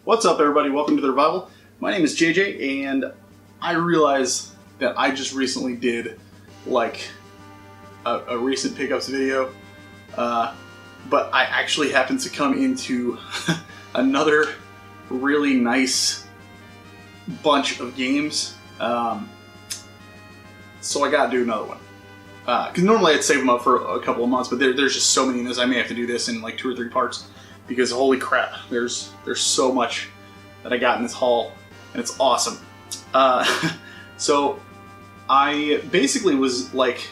What's up, everybody? Welcome to The Revival. My name is JJ, and I realize that I just recently did like a recent pickups video, but I actually happened to come into another really nice bunch of games, so I gotta do another one. Because normally I'd save them up for a couple of months, but there's just so many in this, I may have to do this in like 2 or 3 parts. Because holy crap, there's so much that I got in this haul, and it's awesome. So I basically was like,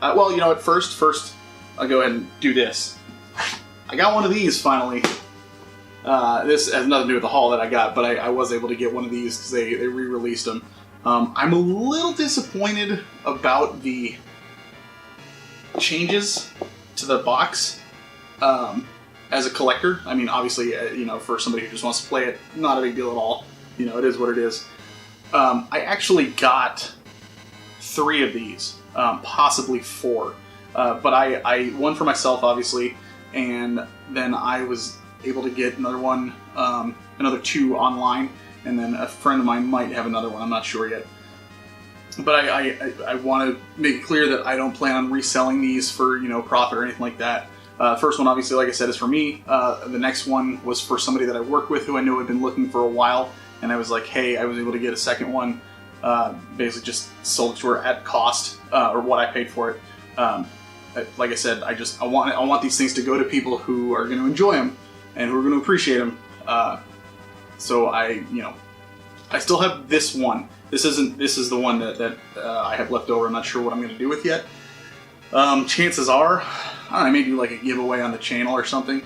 well, you know what? First I'll go ahead and do this. I got one of these finally. This has nothing to do with the haul that I got, but I was able to get one of these because they re-released them. I'm a little disappointed about the changes to the box. As a collector, I mean, obviously, you know, for somebody who just wants to play it, not a big deal at all. You know, it is what it is. I actually got 3 of these, possibly 4. But I one for myself, obviously, and then I was able to get another one, another 2 online, and then a friend of mine might have another one. I'm not sure yet. But I want to make it clear that I don't plan on reselling these for, you know, profit or anything like that. First one, obviously, like I said, is for me. The next one was for somebody that I work with who I knew had been looking for a while, and I was like, hey, I was able to get a second one. Basically just sold it to her at cost, or what I paid for it. Like I said, I want these things to go to people who are going to enjoy them and who are going to appreciate them. So I still have this one. This is the one that I have left over. I'm not sure what I'm going to do with yet. Chances are, I don't know, maybe like a giveaway on the channel or something.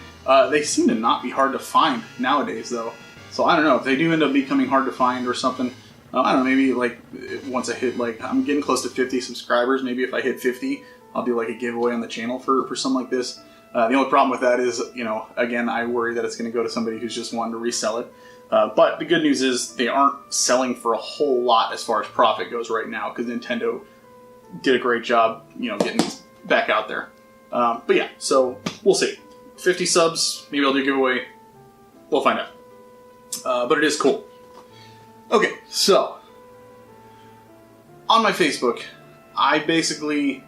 They seem to not be hard to find nowadays, though. So I don't know if they do end up becoming hard to find or something. I don't know, maybe like once I hit, like, I'm getting close to 50 subscribers. Maybe if I hit 50, I'll do like a giveaway on the channel for something like this. The only problem with that is, you know, again, I worry that it's going to go to somebody who's just wanting to resell it. But the good news is they aren't selling for a whole lot as far as profit goes right now, because Nintendo did a great job, you know, getting these back out there. But yeah, so we'll see. 50 subs, maybe I'll do a giveaway. We'll find out. But it is cool. Okay, so on my Facebook, I basically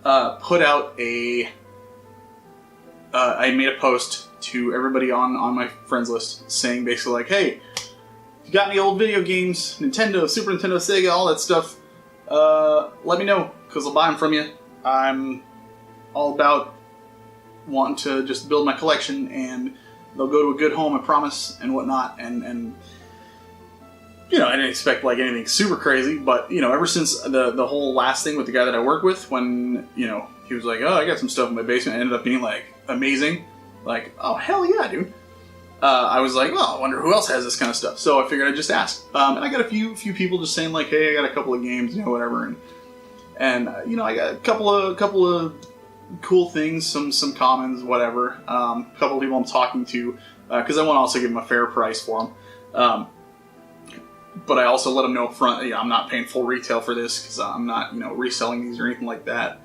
put out I made a post to everybody on my friends list saying basically like, hey, if you got any old video games, Nintendo, Super Nintendo, Sega, all that stuff, let me know, because I'll buy them from you. I'm all about wanting to just build my collection, and they'll go to a good home, I promise, and whatnot. And you know, I didn't expect like anything super crazy, but you know, ever since the whole last thing with the guy that I work with, when, you know, he was like, oh, I got some stuff in my basement, it ended up being like amazing. Like, oh, hell yeah, dude. I was like, well, I wonder who else has this kind of stuff. So I figured I'd just ask. And I got a few people just saying like, hey, I got a couple of games, you know, whatever. And you know, I got a couple of cool things, some commons, whatever. A couple of people I'm talking to, because I want to also give them a fair price for them. But I also let them know up front, I'm not paying full retail for this, because I'm not, you know, reselling these or anything like that.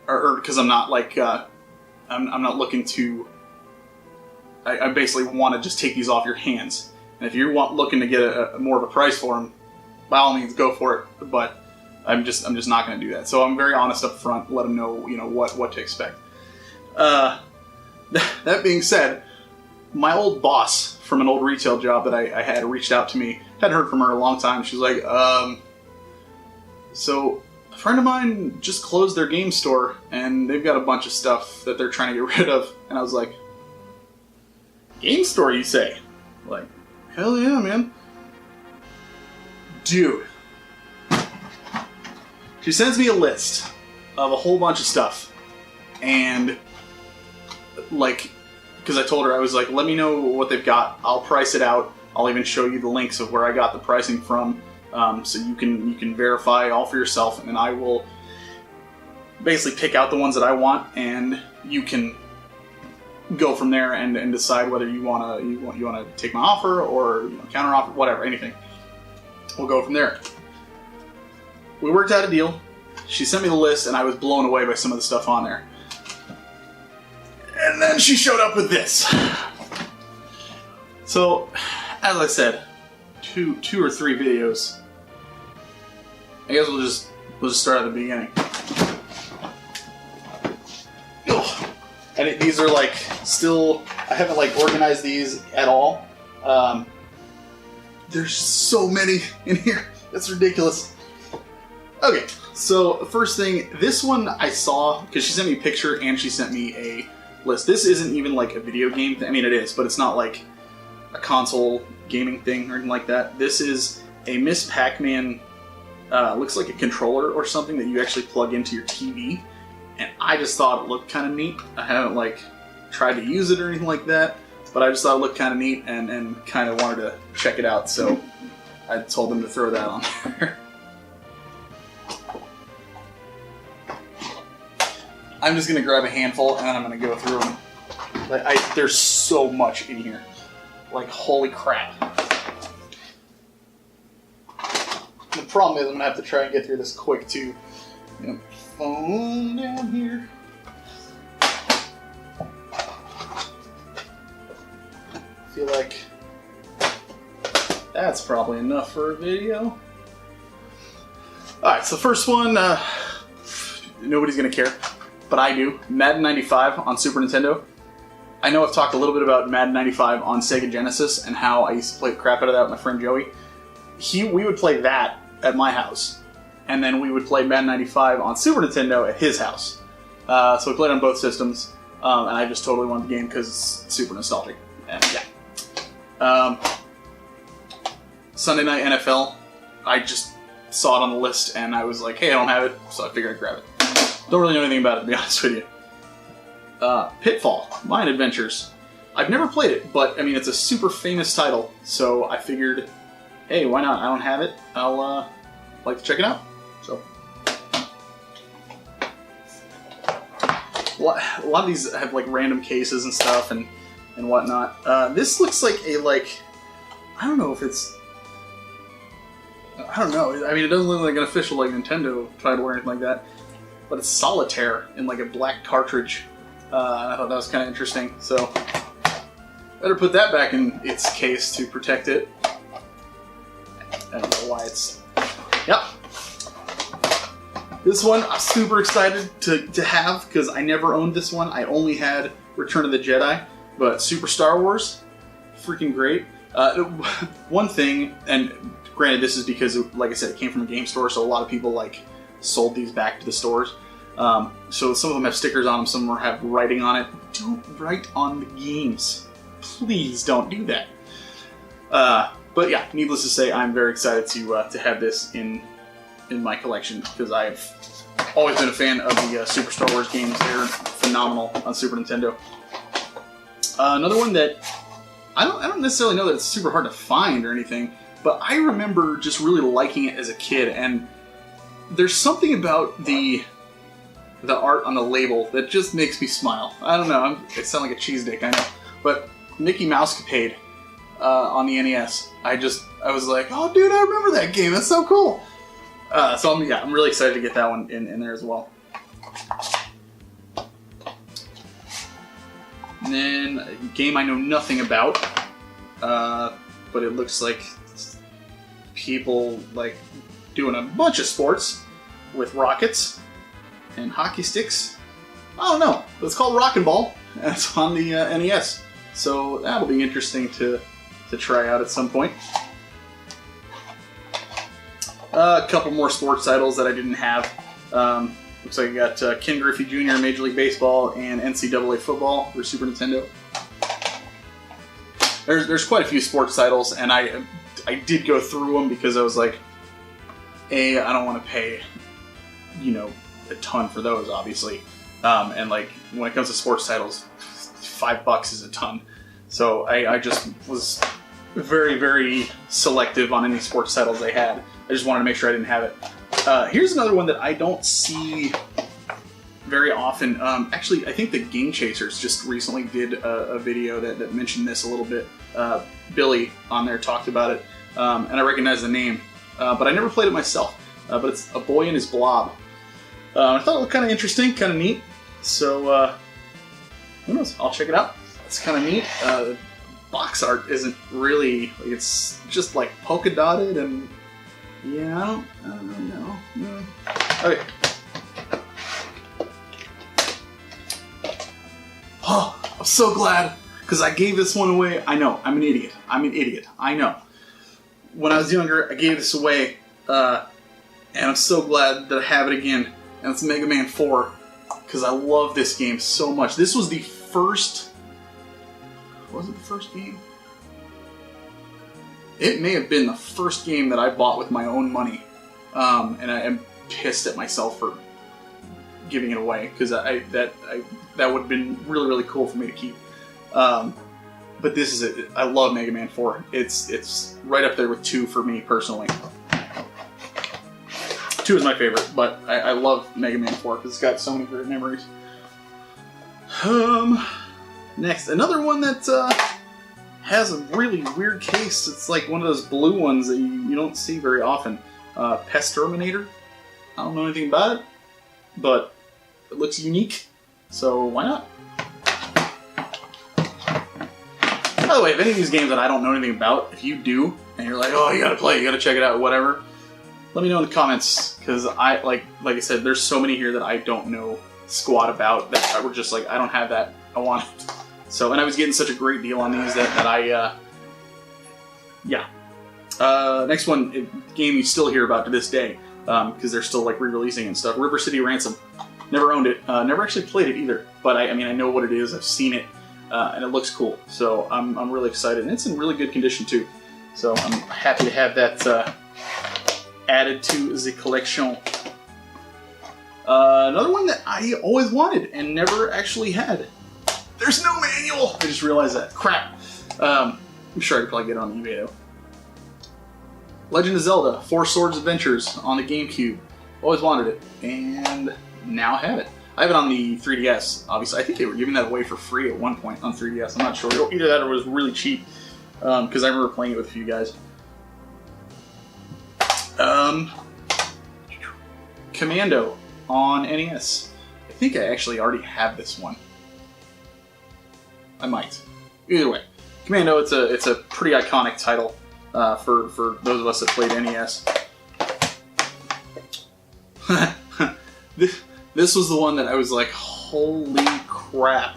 Or because I'm not like, I'm not looking to. I basically want to just take these off your hands. And if you're looking to get a more of a price for them, by all means, go for it. But I'm just not going to do that. So I'm very honest up front. Let them know, you know, what to expect. That being said, my old boss from an old retail job that I had reached out to me. Hadn't heard from her in a long time. She was like, so a friend of mine just closed their game store, and they've got a bunch of stuff that they're trying to get rid of. And I was like, game store, you say? Like, hell yeah, man. Dude. She sends me a list of a whole bunch of stuff. And, like, because I told her, I was like, let me know what they've got. I'll price it out. I'll even show you the links of where I got the pricing from. So you can verify all for yourself. And then I will basically pick out the ones that I want. And you can go from there and decide whether you want to take my offer or, you know, counter offer, whatever, anything. We'll go from there. We worked out a deal. She sent me the list, and I was blown away by some of the stuff on there. And then she showed up with this. So, as I said, two or three videos. I guess we'll just start at the beginning. Ugh. And these are like still. I haven't like organized these at all. There's so many in here. It's ridiculous. Okay, so first thing, this one I saw because she sent me a picture and she sent me a list. This isn't even like a video game thing. I mean, it is, but it's not like a console gaming thing or anything like that. This is a Miss Pac-Man. Looks like a controller or something that you actually plug into your TV, and I just thought it looked kind of neat. I haven't like tried to use it or anything like that, but I just thought it looked kind of neat and kind of wanted to check it out, so I told them to throw that on there. I'm just going to grab a handful and then I'm going to go through them. Like, there's so much in here. Like, holy crap. The problem is I'm going to have to try and get through this quick, too. Phone down here. I feel like that's probably enough for a video. Alright, so first one, nobody's going to care, but I do. Madden 95 on Super Nintendo. I know I've talked a little bit about Madden 95 on Sega Genesis and how I used to play the crap out of that with my friend Joey. We would play that at my house, and then we would play Madden 95 on Super Nintendo at his house. So we played on both systems, and I just totally wanted the game because it's super nostalgic. And yeah. Sunday Night NFL, I just saw it on the list, and I was like, hey, I don't have it, so I figured I'd grab it. Don't really know anything about it, to be honest with you. Pitfall, Mine Adventures. I've never played it, but I mean, it's a super famous title, so I figured, hey, why not? I don't have it. I'll like to check it out. So, a lot of these have like random cases and stuff and whatnot. This looks like I don't know if it's. I don't know. I mean, it doesn't look like an official like Nintendo title or anything like that, but it's Solitaire in like a black cartridge. And I thought that was kind of interesting. So, better put that back in its case to protect it. I don't know why it's. Yep. This one I'm super excited to have because I never owned this one. I only had Return of the Jedi, but Super Star Wars, freaking great. One thing, and granted, this is because, like I said, it came from a game store, so a lot of people like sold these back to the stores. So some of them have stickers on them, some of them have writing on it. Don't write on the games. Please don't do that. But yeah, needless to say, I'm very excited to have this in my collection because I've always been a fan of the Super Star Wars games. They're phenomenal on Super Nintendo. Another one that I don't necessarily know that it's super hard to find or anything, but I remember just really liking it as a kid, and there's something about the art on the label that just makes me smile. I don't know, I sound like a cheese dick, I know, but Mickey Mousecapade on the NES. I was like, oh dude, I remember that game, that's so cool. So I'm really excited to get that one in there as well. And then a game I know nothing about, but it looks like people like doing a bunch of sports with rockets and hockey sticks. I don't know, but it's called Rockin' Ball, and it's on the NES. So that'll be interesting to try out at some point. A couple more sports titles that I didn't have. Looks like I got Ken Griffey Jr. Major League Baseball and NCAA Football for Super Nintendo. There's quite a few sports titles, and I did go through them because I was like, I don't want to pay, a ton for those, obviously. And like when it comes to sports titles, $5 is a ton. So I just was very, very selective on any sports titles they had. I just wanted to make sure I didn't have it. Here's another one that I don't see very often. Actually, I think the Game Chasers just recently did a video that mentioned this a little bit. Billy on there talked about it, and I recognize the name, but I never played it myself. But it's A Boy and His Blob. I thought it looked kind of interesting, kind of neat. So, who knows? I'll check it out. It's kind of neat. box art isn't really, like, it's just like polka dotted and yeah, I don't really know. Okay. Oh, I'm so glad because I gave this one away. I know, I'm an idiot. I know. When I was younger, I gave this away, and I'm so glad that I have it again. And it's Mega Man 4 because I love this game so much. This was the first. Was it the first game? It may have been the first game that I bought with my own money, and I am pissed at myself for giving it away because that would have been really, really cool for me to keep. But this is it. I love Mega Man 4. It's right up there with 2 for me personally. 2 is my favorite, but I love Mega Man 4 because it's got so many great memories. Next, another one that has a really weird case. It's like one of those blue ones that you don't see very often. Pest Terminator. I don't know anything about it, but it looks unique, so why not? By the way, if any of these games that I don't know anything about, if you do, and you're like, oh, you gotta play, you gotta check it out, whatever, let me know in the comments, because like I said, there's so many here that I don't know squat about, that we're just like, I don't have that, I want it. So, and I was getting such a great deal on these that I, yeah. Next one, game you still hear about to this day, because they're still like re-releasing and stuff, River City Ransom. Never owned it, never actually played it either, but I mean, I know what it is, I've seen it, and it looks cool, so I'm really excited, and it's in really good condition too. So I'm happy to have that added to the collection. Another one that I always wanted and never actually had. There's no manual! I just realized that. Crap. I'm sure I could probably get it on eBay though. Legend of Zelda: Four Swords Adventures on the GameCube. Always wanted it, and now I have it. I have it on the 3DS, obviously. I think they were giving that away for free at one point on 3DS. I'm not sure. Either that or it was really cheap, because I remember playing it with a few guys. Commando on NES. I think I actually already have this one. I might. Either way, Commando. It's a pretty iconic title for those of us that played NES. This was the one that I was like, holy crap.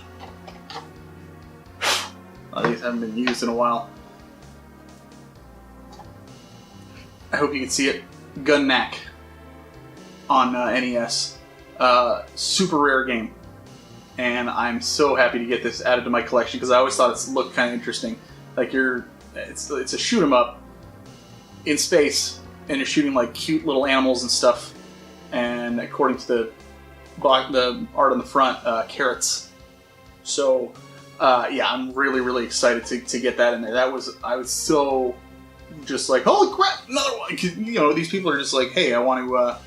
These haven't been used in a while. I hope you can see it. Gun Knack on NES. Super rare game. And I'm so happy to get this added to my collection because I always thought it looked kind of interesting. Like it's a shoot 'em up in space, and you're shooting like cute little animals and stuff. And according to the art on the front, carrots. So yeah, I'm really, really excited to get that in there. I was so just like, holy crap, another one! 'Cause, you know, these people are just like, hey, I want to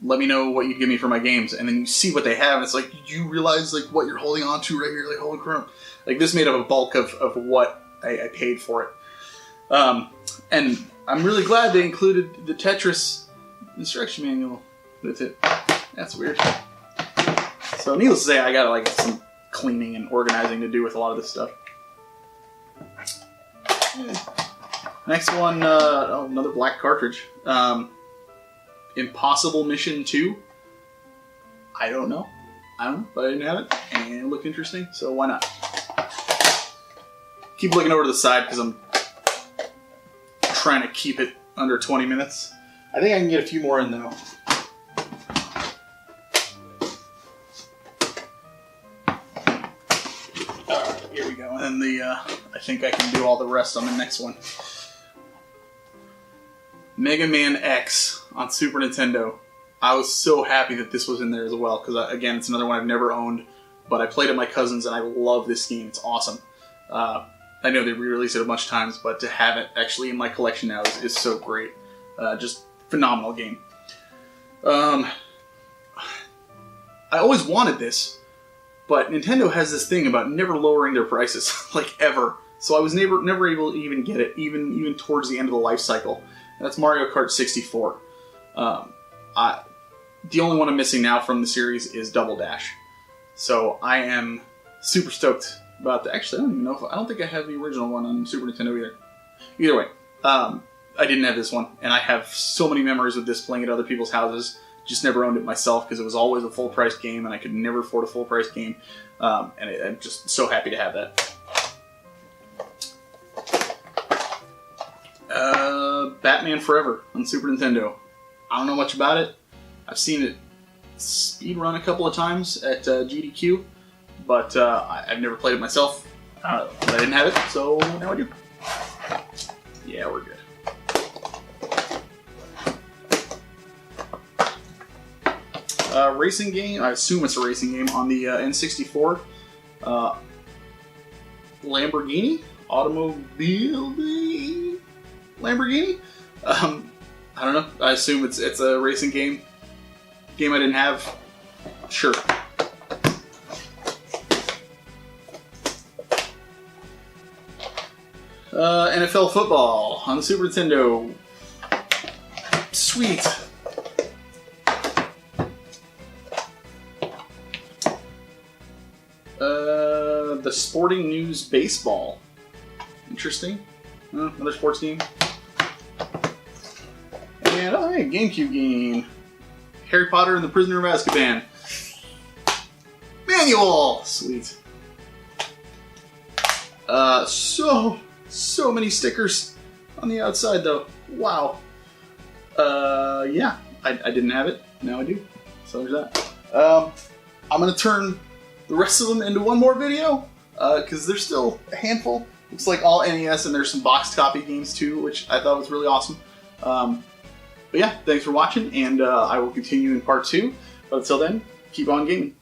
let me know what you give me for my games, and then you see what they have, and it's like, you realize like what you're holding on to right here, like, holy crap! Like this made up a bulk of what I paid for it, and I'm really glad they included the Tetris instruction manual with it. That's weird. So needless to say, I got like some cleaning and organizing to do with a lot of this stuff. Next one, another black cartridge. Impossible Mission 2. I don't know, but I didn't have it, and it looked interesting, so why not? Keep looking over to the side because I'm trying to keep it under 20 minutes. I think I can get a few more in though. Here we go, and then I think I can do all the rest on the next one. Mega Man X on Super Nintendo. I was so happy that this was in there as well, because again, it's another one I've never owned, but I played it with my cousins, and I love this game. It's awesome. I know they re-released it a bunch of times, but to have it actually in my collection now is so great. Just phenomenal game. I always wanted this, but Nintendo has this thing about never lowering their prices, like ever. So I was never able to even get it, even towards the end of the life cycle. And that's Mario Kart 64. The only one I'm missing now from the series is Double Dash. So I am super stoked about the. Actually, I don't even know if I don't think I have the original one on Super Nintendo either. Either way, I didn't have this one, and I have so many memories of this playing at other people's houses. Just never owned it myself because it was always a full-price game, and I could never afford a full-price game. I'm just so happy to have that. Batman Forever on Super Nintendo. I don't know much about it. I've seen it speedrun a couple of times at GDQ, but I've never played it myself. I didn't have it, so now I do. Yeah, we're good. Racing game, I assume it's a racing game, on the N64. Lamborghini? Automobile? Lamborghini? I don't know. I assume it's a racing game. Game I didn't have. Sure. NFL football on the Super Nintendo. Sweet. The Sporting News Baseball. Interesting. Another sports game. And hey, GameCube game. Harry Potter and the Prisoner of Azkaban. Manual! Sweet. So many stickers on the outside though. Wow. Yeah, I didn't have it. Now I do. So there's that. I'm gonna turn the rest of them into one more video because there's still a handful. Looks like all NES, and there's some boxed copy games too, which I thought was really awesome. But yeah, thanks for watching, and I will continue in part 2. But until then, keep on gaming.